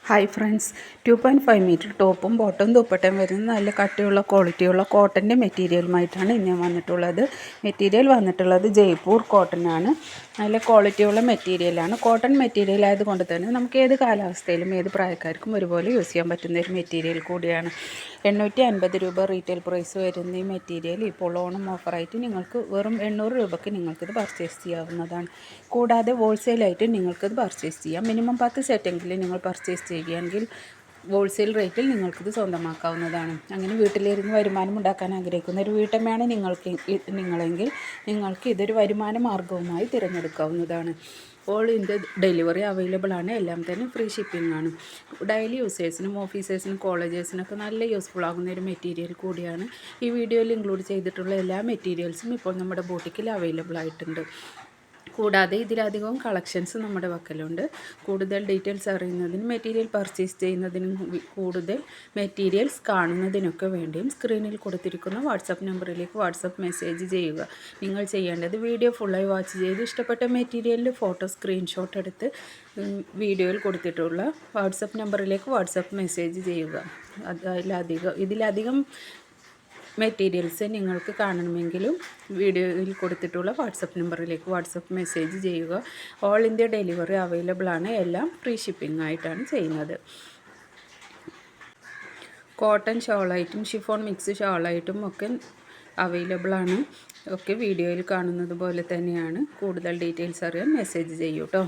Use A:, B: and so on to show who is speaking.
A: Hi friends, 2.5 metre ടോപ്പും bottom ദുപ്പട്ടയും വരുന്ന നല്ല കട്ടിയുള്ള ക്വാളിറ്റിയുള്ള കോട്ടൻ്റെ മെറ്റീരിയലുമായിട്ടാണ് ഇന്ന് വന്നിട്ടുള്ളത്. മെറ്റീരിയൽ വന്നിട്ടുള്ളത് ജയ്പൂർ കോട്ടൺ ആണ്. നല്ല ക്വാളിറ്റിയുള്ള മെറ്റീരിയലാണ്. കോട്ടൺ മെറ്റീരിയൽ ആയതുകൊണ്ട് തന്നെ നമുക്ക് ഏത് കാലാവസ്ഥയിലും ഏത് പ്രായക്കാർക്കും ഒരുപോലെ യൂസ് ചെയ്യാൻ പറ്റുന്ന ഒരു മെറ്റീരിയൽ കൂടിയാണ്. 850 രൂപ റീറ്റെയിൽ പ്രൈസ് വരുന്ന ഈ മെറ്റീരിയൽ ഇപ്പോൾ ഓണം ഓഫറായിട്ട് നിങ്ങൾക്ക് വെറും 800 രൂപയ്ക്ക് നിങ്ങൾക്കിത് പർച്ചേസ് ചെയ്യാവുന്നതാണ്. കൂടാതെ ഹോൾസെയിലായിട്ട് നിങ്ങൾക്കിത് പർച്ചേസ് ചെയ്യാം. മിനിമം 10 സെറ്റെങ്കിലും നിങ്ങൾ പർച്ചേസ് ചെയ്യുകയാണെങ്കിൽ ഹോൾസെയിൽ റേറ്റിൽ നിങ്ങൾക്കിത് സ്വന്തമാക്കാവുന്നതാണ്. അങ്ങനെ വീട്ടിലിരുന്ന് വരുമാനം ഉണ്ടാക്കാൻ ആഗ്രഹിക്കുന്ന ഒരു വീട്ടമ്മയാണ് നിങ്ങളെങ്കിൽ നിങ്ങൾക്ക് ഇതൊരു വരുമാന മാർഗവുമായി തിരഞ്ഞെടുക്കാവുന്നതാണ്. ഓൾ ഇന്ത്യ ഡെലിവറി അവൈലബിൾ ആണ്. എല്ലാം തന്നെ ഫ്രീ ഷിപ്പിംഗ് ആണ്. ഡെയിലി യൂസേഴ്സിനും ഓഫീസേഴ്സിനും കോളേജേഴ്സിനൊക്കെ നല്ല യൂസ്ഫുൾ ആകുന്ന ഒരു മെറ്റീരിയൽ കൂടിയാണ്. ഈ വീഡിയോയിൽ ഇൻക്ലൂഡ് ചെയ്തിട്ടുള്ള എല്ലാ മെറ്റീരിയൽസും ഇപ്പോൾ നമ്മുടെ ബോട്ടിക്കിൽ അവൈലബിൾ ആയിട്ടുണ്ട്. കൂടാതെ ഇതിലധികവും കളക്ഷൻസ് നമ്മുടെ പക്കലുണ്ട്. കൂടുതൽ ഡീറ്റെയിൽസ് അറിയുന്നതിനും മെറ്റീരിയൽ പർച്ചേസ് ചെയ്യുന്നതിനും കൂടുതൽ മെറ്റീരിയൽസ് കാണുന്നതിനൊക്കെ വേണ്ടിയും സ്ക്രീനിൽ കൊടുത്തിരിക്കുന്ന വാട്സപ്പ് നമ്പറിലേക്ക് വാട്സപ്പ് മെസ്സേജ് ചെയ്യുക. നിങ്ങൾ ചെയ്യേണ്ടത് വീഡിയോ ഫുള്ളായി വാച്ച് ചെയ്ത് ഇഷ്ടപ്പെട്ട മെറ്റീരിയലിൻ്റെ ഫോട്ടോ സ്ക്രീൻഷോട്ട് എടുത്ത് വീഡിയോയിൽ കൊടുത്തിട്ടുള്ള വാട്സപ്പ് നമ്പറിലേക്ക് വാട്സപ്പ് മെസ്സേജ് ചെയ്യുക. ഇതിലധികം മെറ്റീരിയൽസ് നിങ്ങൾക്ക് കാണണമെങ്കിലും വീഡിയോയിൽ കൊടുത്തിട്ടുള്ള വാട്സപ്പ് നമ്പറിലേക്ക് വാട്സപ്പ് മെസ്സേജ് ചെയ്യുക. ഓൾ ഇന്ത്യ ഡെലിവറി അവൈലബിൾ ആണ്. എല്ലാം ഫ്രീ ഷിപ്പിംഗ് ആയിട്ടാണ് ചെയ്യുന്നത്. കോട്ടൺ ഷോളായിട്ടും ഷിഫോൺ മിക്സ് ഷോളായിട്ടും ഒക്കെ അവൈലബിൾ ആണ്. ഒക്കെ വീഡിയോയിൽ കാണുന്നത് പോലെ തന്നെയാണ്. കൂടുതൽ ഡീറ്റെയിൽസ് അറിയാൻ മെസ്സേജ് ചെയ്യൂ കേട്ടോ.